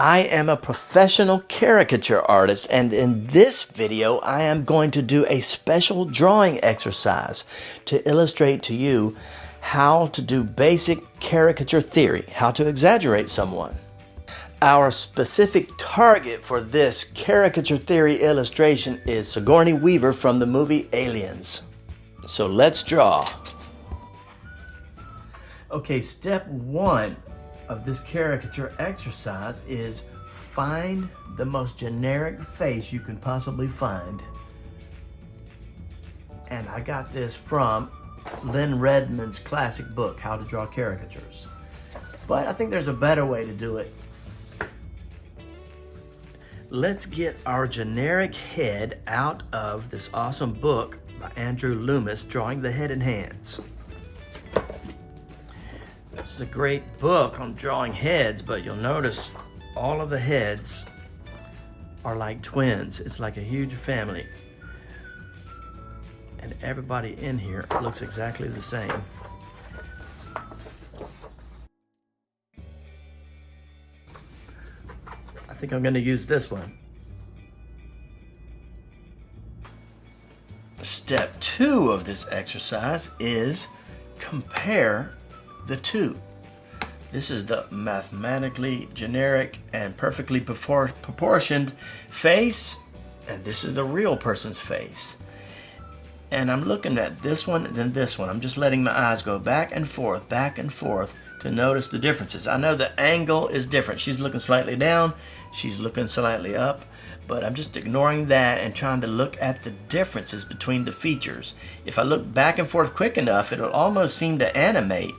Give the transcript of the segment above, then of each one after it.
I am a professional caricature artist, and in this video I am going to do a special drawing exercise to illustrate to you how to do basic caricature theory, how to exaggerate someone. Our specific target for this caricature theory illustration is Sigourney Weaver from the movie Aliens. So let's draw. Okay, step one of this caricature exercise is find the most generic face you can possibly find. And I got this from Lenn Redman's classic book, How to Draw Caricatures. But I think there's a better way to do it. Let's get our generic head out of this awesome book by Andrew Loomis, Drawing the Head and Hands. This is a great book on drawing heads, but you'll notice all of the heads are like twins. It's like a huge family. And everybody in here looks exactly the same. I think I'm going to use this one. Step two of this exercise is compare the two. This is the mathematically generic and perfectly proportioned face, and this is the real person's face. And I'm looking at this one, then this one. I'm just letting my eyes go back and forth to notice the differences. I know the angle is different. She's looking slightly down, she's looking slightly up, but I'm just ignoring that and trying to look at the differences between the features. If I look back and forth quick enough, it'll almost seem to animate,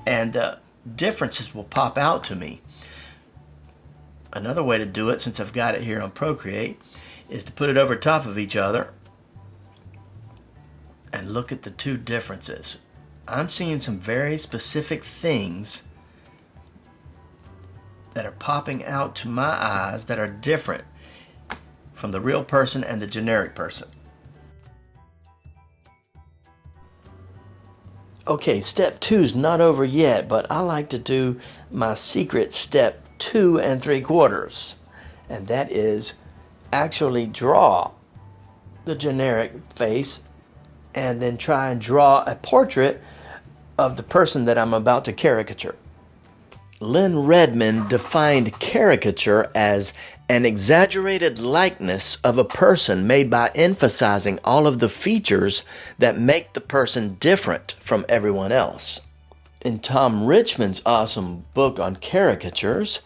and the differences will pop out to me. Another way to do it, since I've got it here on Procreate, is to put it over top of each other and look at the two differences. I'm seeing some very specific things that are popping out to my eyes that are different from the real person and the generic person. Okay, step two is not over yet, but I like to do my secret step 2 3/4, and that is actually draw the generic face and then try and draw a portrait of the person that I'm about to caricature. Lenn Redman defined caricature as an exaggerated likeness of a person made by emphasizing all of the features that make the person different from everyone else. In Tom Richmond's awesome book on caricatures,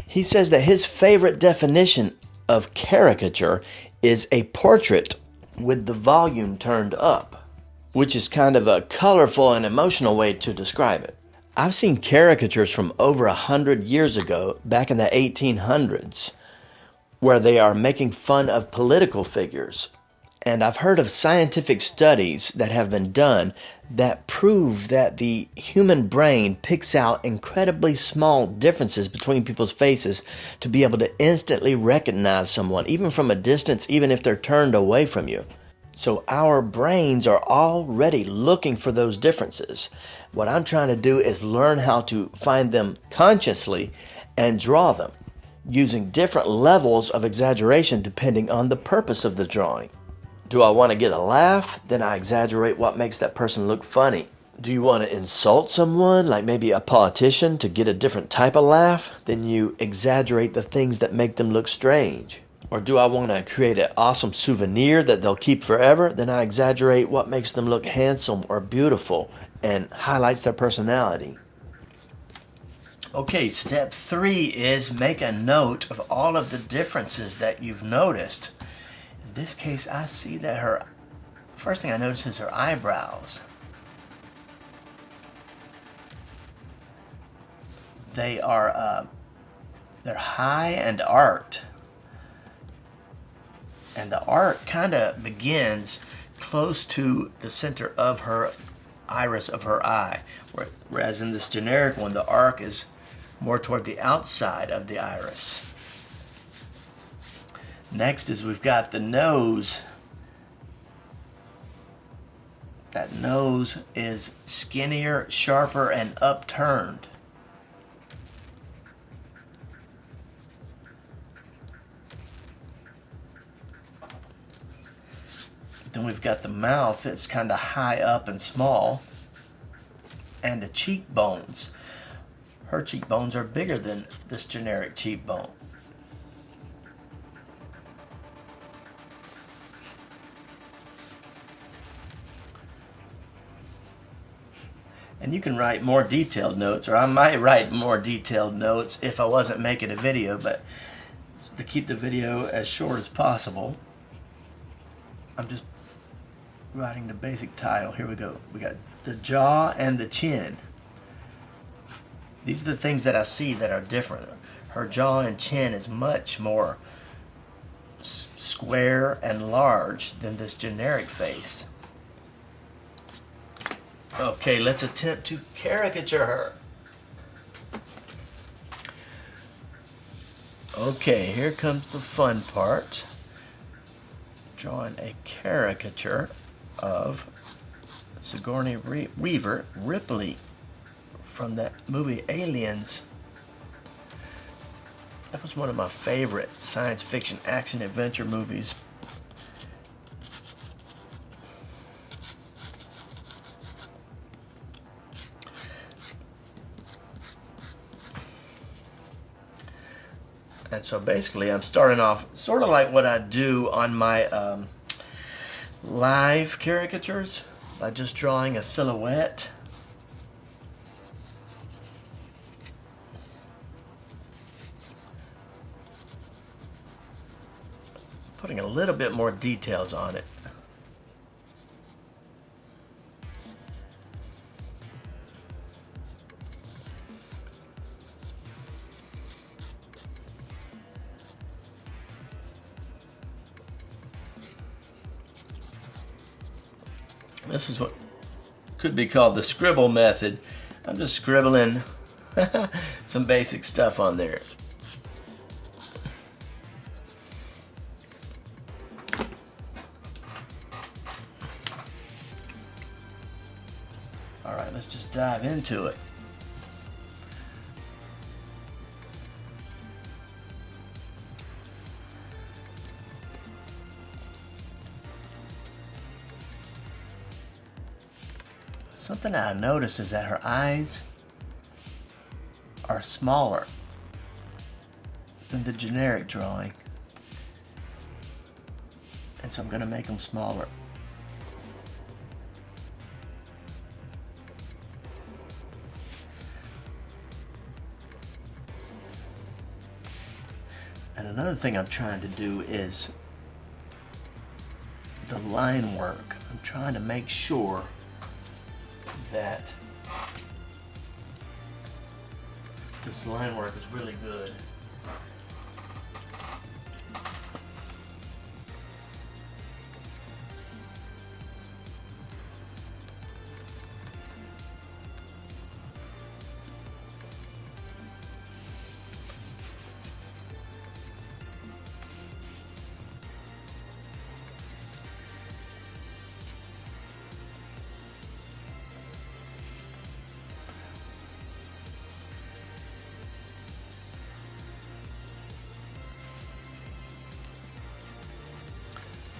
he says that his favorite definition of caricature is a portrait with the volume turned up, which is kind of a colorful and emotional way to describe it. I've seen caricatures from over 100 years ago, back in the 1800s, where they are making fun of political figures. And I've heard of scientific studies that have been done that prove that the human brain picks out incredibly small differences between people's faces to be able to instantly recognize someone, even from a distance, even if they're turned away from you. So our brains are already looking for those differences. What I'm trying to do is learn how to find them consciously and draw them, using different levels of exaggeration depending on the purpose of the drawing. Do I want to get a laugh? Then I exaggerate what makes that person look funny. Do you want to insult someone, like maybe a politician, to get a different type of laugh? Then you exaggerate the things that make them look strange. Or do I want to create an awesome souvenir that they'll keep forever? Then I exaggerate what makes them look handsome or beautiful and highlights their personality. Okay, step 3 is make a note of all of the differences that you've noticed. In this case, I see that first thing I notice is her eyebrows. They're high and arched. And the arc kind of begins close to the center of her iris of her eye, whereas in this generic one, the arc is more toward the outside of the iris. Next is we've got the nose. That nose is skinnier, sharper, and upturned. But then we've got the mouth that's kind of high up and small, and the cheekbones. Her cheekbones are bigger than this generic cheekbone. And you can write more detailed notes, or I might write more detailed notes if I wasn't making a video, but to keep the video as short as possible, I'm just writing the basic title. Here we go. We got the jaw and the chin. These are the things that I see that are different. Her jaw and chin is much more square and large than this generic face. Okay, let's attempt to caricature her. Okay, here comes the fun part. Drawing a caricature of Sigourney Weaver, Ripley, from that movie Aliens. That was one of my favorite science fiction action adventure movies. And so basically I'm starting off sort of like what I do on my live caricatures, by just drawing a silhouette. Putting a little bit more details on it. This is what could be called the scribble method. I'm just scribbling some basic stuff on there. All right, let's just dive into it. Something that I notice is that her eyes are smaller than the generic drawing. And so I'm going to make them smaller. And another thing I'm trying to do is the line work. I'm trying to make sure that this line work is really good.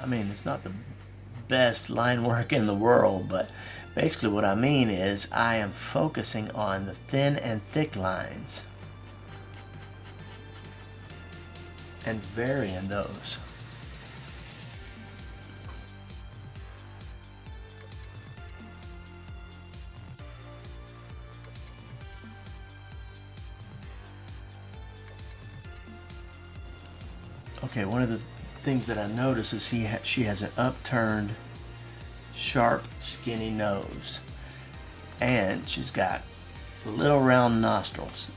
I mean, it's not the best line work in the world, but basically what I mean is I am focusing on the thin and thick lines and varying those. Okay, one of the things that I notice is she has an upturned, sharp, skinny nose, and she's got little round nostrils.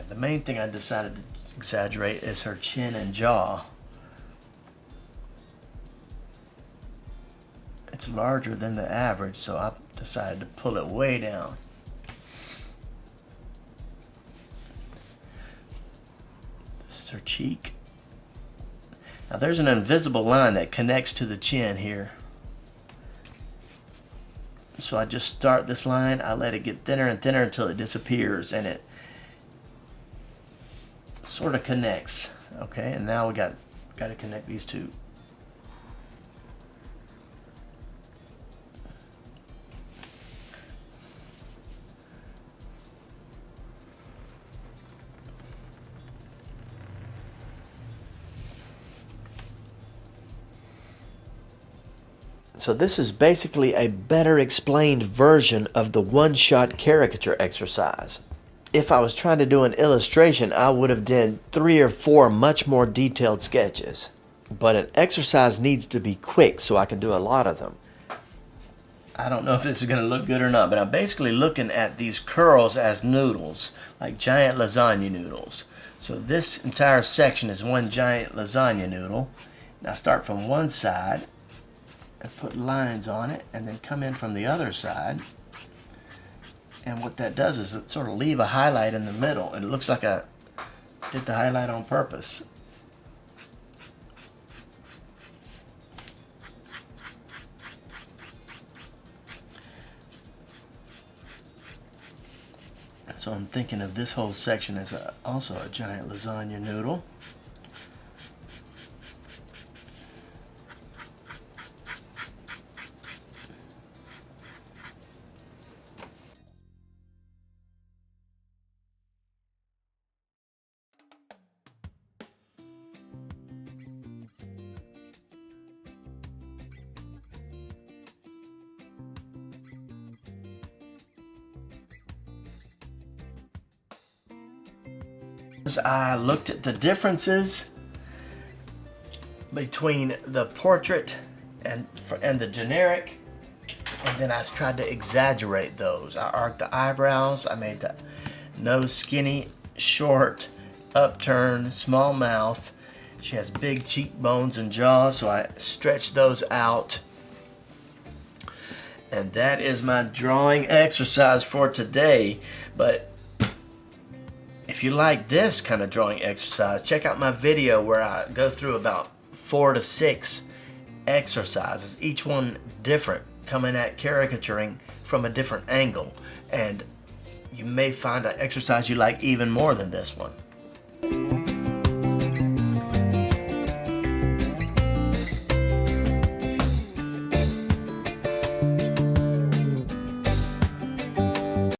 The main thing I decided to exaggerate is her chin and jaw. it's larger than the average, so I decided to pull it way down. This is her cheek. Now there's an invisible line that connects to the chin here. So I just start this line, I let it get thinner and thinner until it disappears, and it sort of connects. Okay, and now we got to connect these two. So this is basically a better explained version of the one-shot caricature exercise. If I was trying to do an illustration, I would have done 3 or 4 much more detailed sketches. But an exercise needs to be quick so I can do a lot of them. I don't know if this is going to look good or not, but I'm basically looking at these curls as noodles, like giant lasagna noodles. So this entire section is one giant lasagna noodle. Now start from one side and put lines on it, and then come in from the other side. And what that does is it sort of leave a highlight in the middle, and it looks like I did the highlight on purpose. So I'm thinking of this whole section as also a giant lasagna noodle. I looked at the differences between the portrait and the generic, and then I tried to exaggerate those. I arched the eyebrows, I made the nose skinny, short, upturned, small mouth. She has big cheekbones and jaws, so I stretched those out. And that is my drawing exercise for today. But if you like this kind of drawing exercise, check out my video where I go through about 4 to 6 exercises, each one different, coming at caricaturing from a different angle. And you may find an exercise you like even more than this one.